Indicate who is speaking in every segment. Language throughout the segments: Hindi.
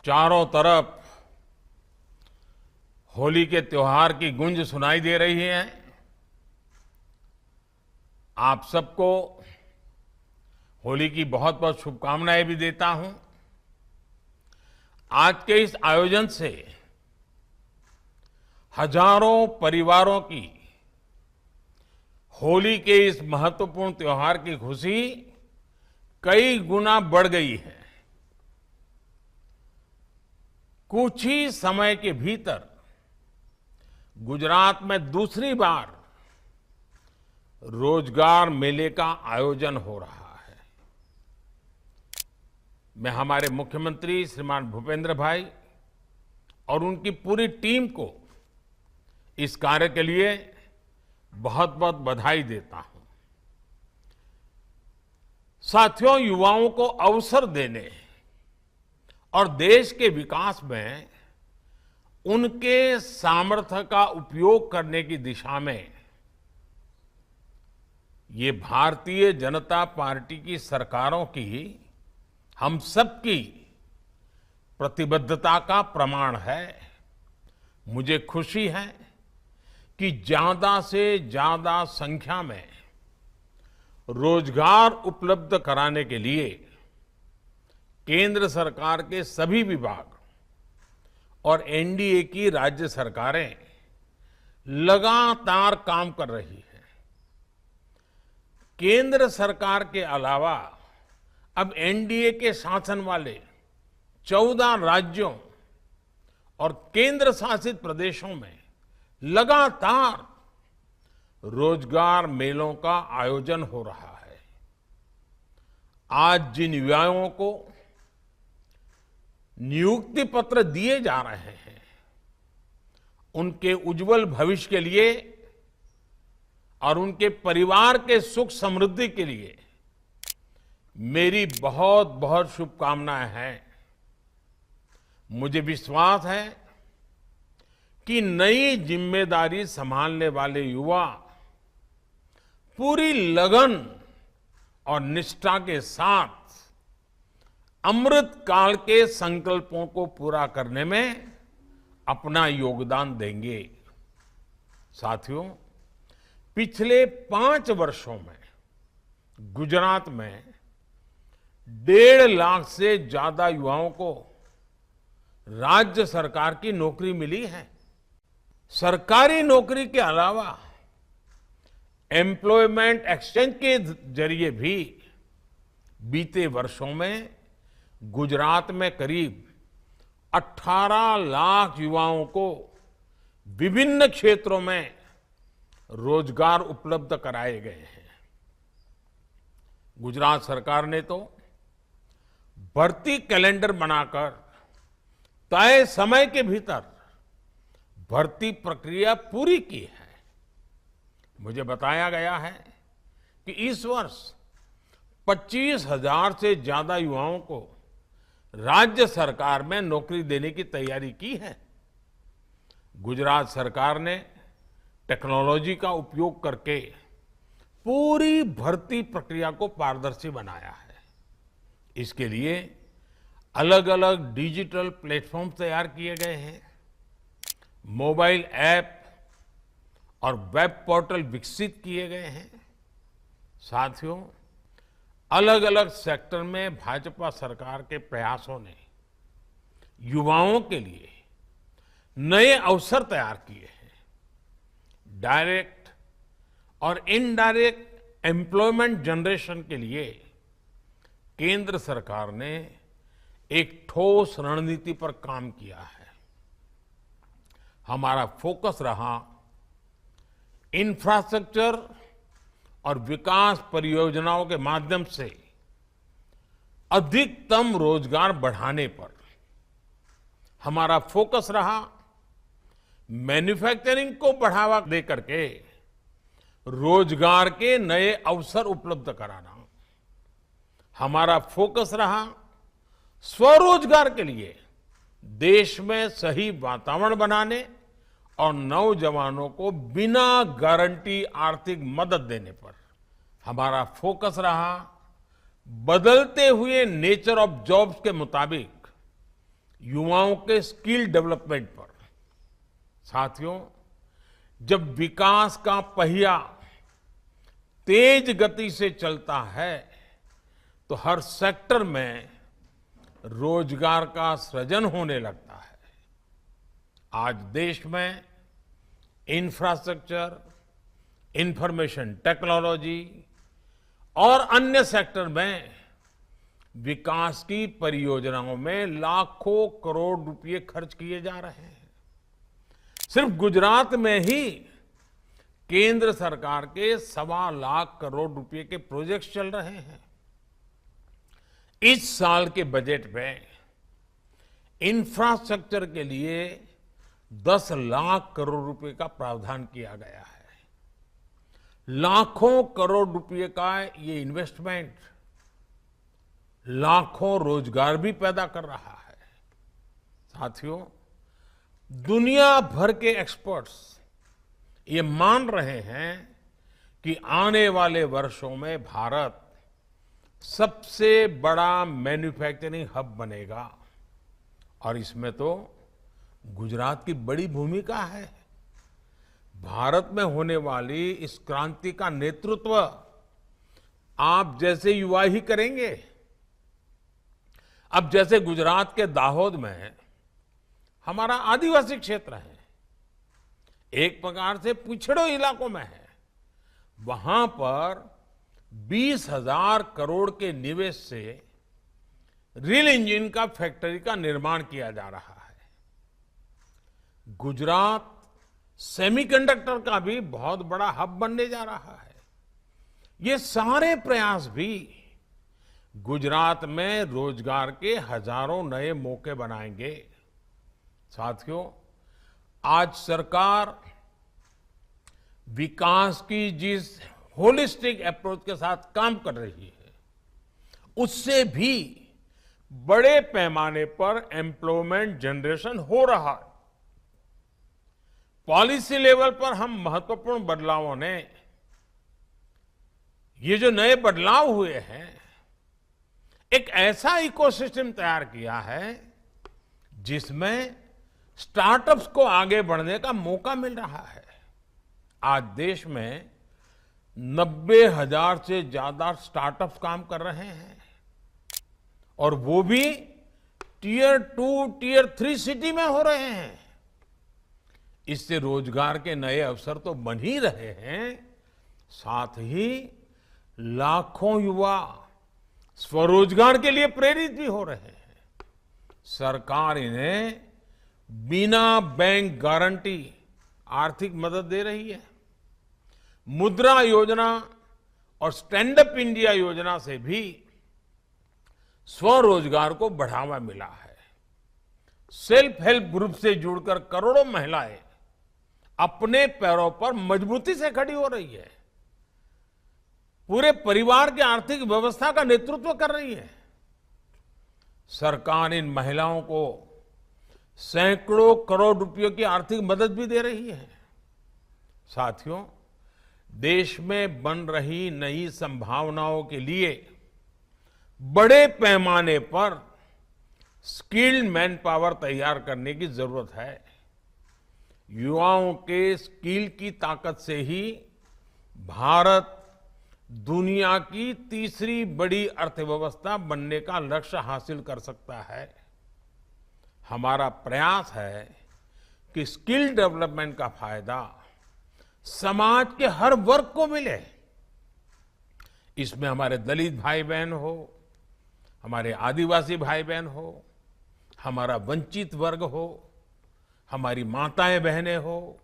Speaker 1: चारों तरफ होली के त्योहार की गूंज सुनाई दे रही है। आप सबको होली की बहुत बहुत शुभकामनाएं भी देता हूं। आज के इस आयोजन से हजारों परिवारों की होली के इस महत्वपूर्ण त्योहार की खुशी कई गुना बढ़ गई है। कुछ ही समय के भीतर गुजरात में दूसरी बार रोजगार मेले का आयोजन हो रहा है। मैं हमारे मुख्यमंत्री श्रीमान भूपेंद्र भाई और उनकी पूरी टीम को इस कार्य के लिए बहुत बहुत बधाई देता हूं। साथियों, युवाओं को अवसर देने और देश के विकास में उनके सामर्थ्य का उपयोग करने की दिशा में ये भारतीय जनता पार्टी की सरकारों की, हम सबकी प्रतिबद्धता का प्रमाण है। मुझे खुशी है कि ज्यादा से ज्यादा संख्या में रोजगार उपलब्ध कराने के लिए केंद्र सरकार के सभी विभाग और एनडीए की राज्य सरकारें लगातार काम कर रही हैं। केंद्र सरकार के अलावा अब एनडीए के शासन वाले 14 राज्यों और केंद्र शासित प्रदेशों में लगातार रोजगार मेलों का आयोजन हो रहा है। आज जिन युवाओं को नियुक्ति पत्र दिए जा रहे हैं, उनके उज्जवल भविष्य के लिए और उनके परिवार के सुख समृद्धि के लिए मेरी बहुत बहुत शुभकामनाएं हैं। मुझे विश्वास है कि नई जिम्मेदारी संभालने वाले युवा पूरी लगन और निष्ठा के साथ अमृत काल के संकल्पों को पूरा करने में अपना योगदान देंगे। साथियों, पिछले 5 वर्षों में गुजरात में 1.5 लाख से ज्यादा युवाओं को राज्य सरकार की नौकरी मिली है। सरकारी नौकरी के अलावा एम्प्लॉयमेंट एक्सचेंज के जरिए भी बीते वर्षों में गुजरात में करीब 18 लाख युवाओं को विभिन्न क्षेत्रों में रोजगार उपलब्ध कराए गए हैं। गुजरात सरकार ने तो भर्ती कैलेंडर बनाकर तय समय के भीतर भर्ती प्रक्रिया पूरी की है। मुझे बताया गया है कि इस वर्ष 25,000 से ज्यादा युवाओं को राज्य सरकार में नौकरी देने की तैयारी की है। गुजरात सरकार ने टेक्नोलॉजी का उपयोग करके पूरी भर्ती प्रक्रिया को पारदर्शी बनाया है। इसके लिए अलग अलग डिजिटल प्लेटफॉर्म तैयार किए गए हैं, मोबाइल ऐप और वेब पोर्टल विकसित किए गए हैं। साथियों, अलग अलग सेक्टर में भाजपा सरकार के प्रयासों ने युवाओं के लिए नए अवसर तैयार किए हैं। डायरेक्ट और इनडायरेक्ट एम्प्लॉयमेंट जनरेशन के लिए केंद्र सरकार ने एक ठोस रणनीति पर काम किया है। हमारा फोकस रहा इंफ्रास्ट्रक्चर और विकास परियोजनाओं के माध्यम से अधिकतम रोजगार बढ़ाने पर। हमारा फोकस रहा मैन्युफैक्चरिंग को बढ़ावा देकर के रोजगार के नए अवसर उपलब्ध कराना। हमारा फोकस रहा स्वरोजगार के लिए देश में सही वातावरण बनाने और नौजवानों को बिना गारंटी आर्थिक मदद देने पर। हमारा फोकस रहा बदलते हुए नेचर ऑफ जॉब्स के मुताबिक युवाओं के स्किल डेवलपमेंट पर। साथियों, जब विकास का पहिया तेज गति से चलता है तो हर सेक्टर में रोजगार का सृजन होने लगता है। आज देश में इंफ्रास्ट्रक्चर, इंफॉर्मेशन टेक्नोलॉजी और अन्य सेक्टर में विकास की परियोजनाओं में लाखों करोड़ रुपए खर्च किए जा रहे हैं। सिर्फ गुजरात में ही केंद्र सरकार के 1.25 लाख करोड़ रुपए के प्रोजेक्ट्स चल रहे हैं। इस साल के बजट में इंफ्रास्ट्रक्चर के लिए 10 लाख करोड़ रुपए का प्रावधान किया गया है। लाखों करोड़ रुपए का ये इन्वेस्टमेंट लाखों रोजगार भी पैदा कर रहा है। साथियों, दुनिया भर के एक्सपर्ट्स ये मान रहे हैं कि आने वाले वर्षों में भारत सबसे बड़ा मैन्युफैक्चरिंग हब बनेगा और इसमें तो गुजरात की बड़ी भूमिका है। भारत में होने वाली इस क्रांति का नेतृत्व आप जैसे युवा ही करेंगे। अब जैसे गुजरात के दाहोद में हमारा आदिवासी क्षेत्र है, एक प्रकार से पिछड़े इलाकों में है, वहां पर 20,000 करोड़ के निवेश से रेल इंजन का फैक्ट्री का निर्माण किया जा रहा है। गुजरात सेमीकंडक्टर का भी बहुत बड़ा हब बनने जा रहा है। ये सारे प्रयास भी गुजरात में रोजगार के हजारों नए मौके बनाएंगे। साथियों, आज सरकार विकास की जिस होलिस्टिक अप्रोच के साथ काम कर रही है, उससे भी बड़े पैमाने पर एम्प्लॉयमेंट जनरेशन हो रहा है। पॉलिसी लेवल पर हम महत्वपूर्ण बदलावों ने, ये जो नए बदलाव हुए हैं, एक ऐसा इकोसिस्टम तैयार किया है जिसमें स्टार्टअप्स को आगे बढ़ने का मौका मिल रहा है। आज देश में 90,000 से ज्यादा स्टार्टअप्स काम कर रहे हैं और वो भी टियर 2, टियर 3 सिटी में हो रहे हैं। इससे रोजगार के नए अवसर तो बन ही रहे हैं, साथ ही लाखों युवा स्वरोजगार के लिए प्रेरित भी हो रहे हैं। सरकार इन्हें बिना बैंक गारंटी आर्थिक मदद दे रही है। मुद्रा योजना और स्टैंड अप इंडिया योजना से भी स्वरोजगार को बढ़ावा मिला है। सेल्फ हेल्प ग्रुप से जुड़कर करोड़ों महिलाएं अपने पैरों पर मजबूती से खड़ी हो रही है, पूरे परिवार की आर्थिक व्यवस्था का नेतृत्व कर रही है। सरकार इन महिलाओं को सैकड़ों करोड़ रुपयों की आर्थिक मदद भी दे रही है। साथियों, देश में बन रही नई संभावनाओं के लिए बड़े पैमाने पर स्किल्ड मैन पावर तैयार करने की जरूरत है। युवाओं के स्किल की ताकत से ही भारत दुनिया की तीसरी बड़ी अर्थव्यवस्था बनने का लक्ष्य हासिल कर सकता है। हमारा प्रयास है कि स्किल डेवलपमेंट का फायदा समाज के हर वर्ग को मिले। इसमें हमारे दलित भाई बहन हो, हमारे आदिवासी भाई बहन हो, हमारा वंचित वर्ग हो, हमारी माताएं बहनें हो,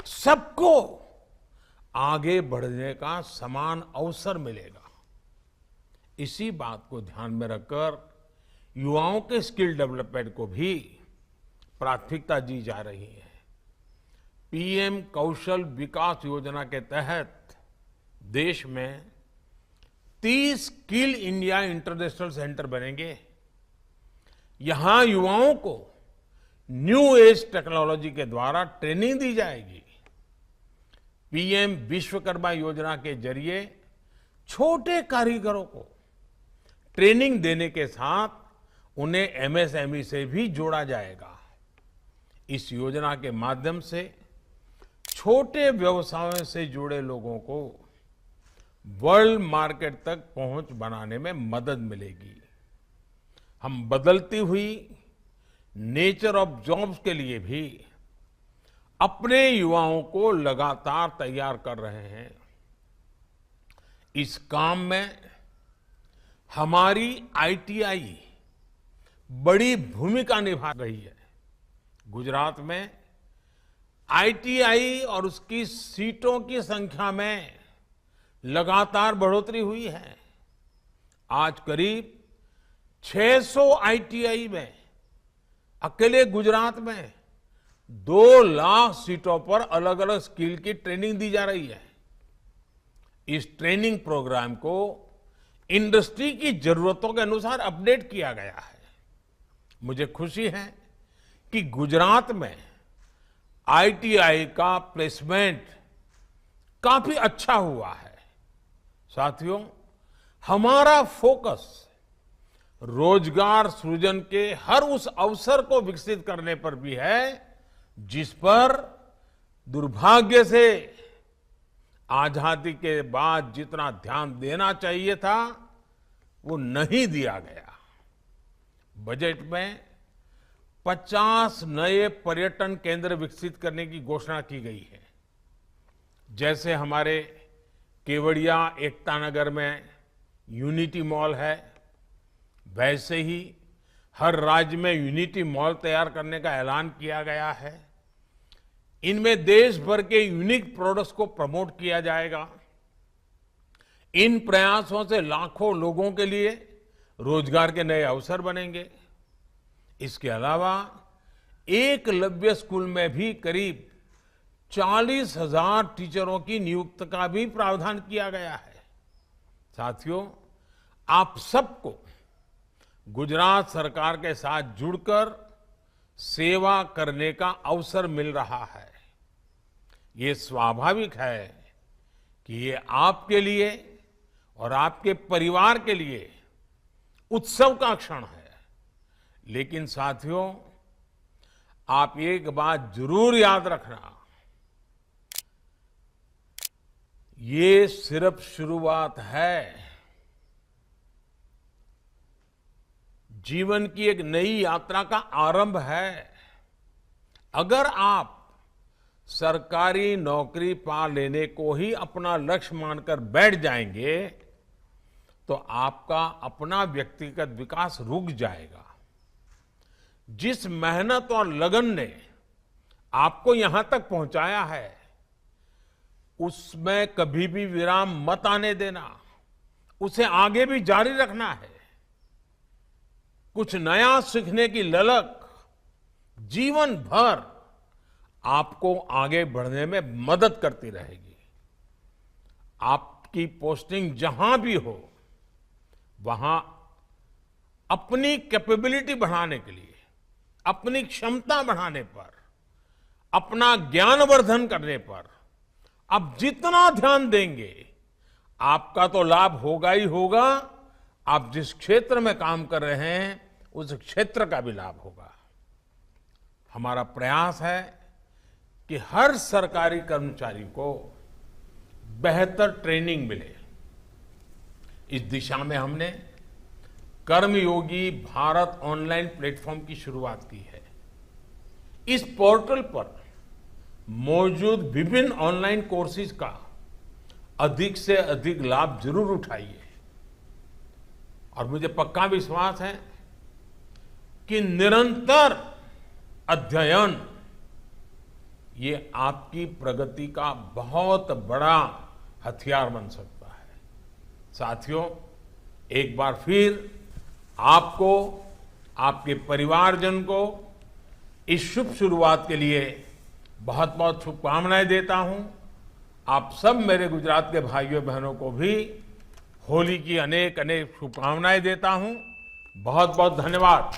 Speaker 1: सबको आगे बढ़ने का समान अवसर मिलेगा। इसी बात को ध्यान में रखकर युवाओं के स्किल डेवलपमेंट को भी प्राथमिकता दी जा रही है। पीएम कौशल विकास योजना के तहत देश में 30 स्किल इंडिया इंटरनेशनल सेंटर बनेंगे। यहां युवाओं को न्यू एज टेक्नोलॉजी के द्वारा ट्रेनिंग दी जाएगी। पीएम विश्वकर्मा योजना के जरिए छोटे कारीगरों को ट्रेनिंग देने के साथ उन्हें एमएसएमई से भी जोड़ा जाएगा। इस योजना के माध्यम से छोटे व्यवसायों से जुड़े लोगों को वर्ल्ड मार्केट तक पहुंच बनाने में मदद मिलेगी। हम बदलती हुई नेचर ऑफ जॉब्स के लिए भी अपने युवाओं को लगातार तैयार कर रहे हैं। इस काम में हमारी आईटीआई बड़ी भूमिका निभा रही है। गुजरात में आईटीआई और उसकी सीटों की संख्या में लगातार बढ़ोतरी हुई है। आज करीब 600 आईटीआई में अकेले गुजरात में 2 लाख सीटों पर अलग अलग स्किल की ट्रेनिंग दी जा रही है। इस ट्रेनिंग प्रोग्राम को इंडस्ट्री की जरूरतों के अनुसार अपडेट किया गया है। मुझे खुशी है कि गुजरात में आईटीआई का प्लेसमेंट काफी अच्छा हुआ है। साथियों, हमारा फोकस रोजगार सृजन के हर उस अवसर को विकसित करने पर भी है जिस पर दुर्भाग्य से आजादी के बाद जितना ध्यान देना चाहिए था वो नहीं दिया गया। बजट में 50 नए पर्यटन केंद्र विकसित करने की घोषणा की गई है। जैसे हमारे केवड़िया एकता नगर में यूनिटी मॉल है, वैसे ही हर राज्य में यूनिटी मॉल तैयार करने का ऐलान किया गया है। इनमें देश भर के यूनिक प्रोडक्ट्स को प्रमोट किया जाएगा। इन प्रयासों से लाखों लोगों के लिए रोजगार के नए अवसर बनेंगे। इसके अलावा एकलव्य स्कूल में भी करीब 40,000 टीचरों की नियुक्ति का भी प्रावधान किया गया है। साथियों, आप सबको गुजरात सरकार के साथ जुड़कर सेवा करने का अवसर मिल रहा है। ये स्वाभाविक है कि ये आपके लिए और आपके परिवार के लिए उत्सव का क्षण है। लेकिन साथियों, आप एक बात जरूर याद रखना, ये सिर्फ शुरुआत है। जीवन की एक नई यात्रा का आरंभ है। अगर आप सरकारी नौकरी पा लेने को ही अपना लक्ष्य मानकर बैठ जाएंगे तो आपका अपना व्यक्तिगत विकास रुक जाएगा। जिस मेहनत और लगन ने आपको यहां तक पहुंचाया है उसमें कभी भी विराम मत आने देना, उसे आगे भी जारी रखना है। कुछ नया सीखने की ललक जीवन भर आपको आगे बढ़ने में मदद करती रहेगी। आपकी पोस्टिंग जहां भी हो वहां अपनी कैपेबिलिटी बढ़ाने के लिए, अपनी क्षमता बढ़ाने पर, अपना ज्ञानवर्धन करने पर आप जितना ध्यान देंगे आपका तो लाभ होगा ही होगा, आप जिस क्षेत्र में काम कर रहे हैं उस क्षेत्र का भी लाभ होगा। हमारा प्रयास है कि हर सरकारी कर्मचारी को बेहतर ट्रेनिंग मिले। इस दिशा में हमने कर्मयोगी भारत ऑनलाइन प्लेटफॉर्म की शुरुआत की है। इस पोर्टल पर मौजूद विभिन्न ऑनलाइन कोर्सेज का अधिक से अधिक लाभ जरूर उठाइए। और मुझे पक्का विश्वास है कि निरंतर अध्ययन ये आपकी प्रगति का बहुत बड़ा हथियार बन सकता है। साथियों, एक बार फिर आपको, आपके परिवारजन को इस शुभ शुरुआत के लिए बहुत बहुत शुभकामनाएं देता हूं। आप सब मेरे गुजरात के भाइयों बहनों को भी होली की अनेक अनेक शुभकामनाएं देता हूं। बहुत बहुत धन्यवाद।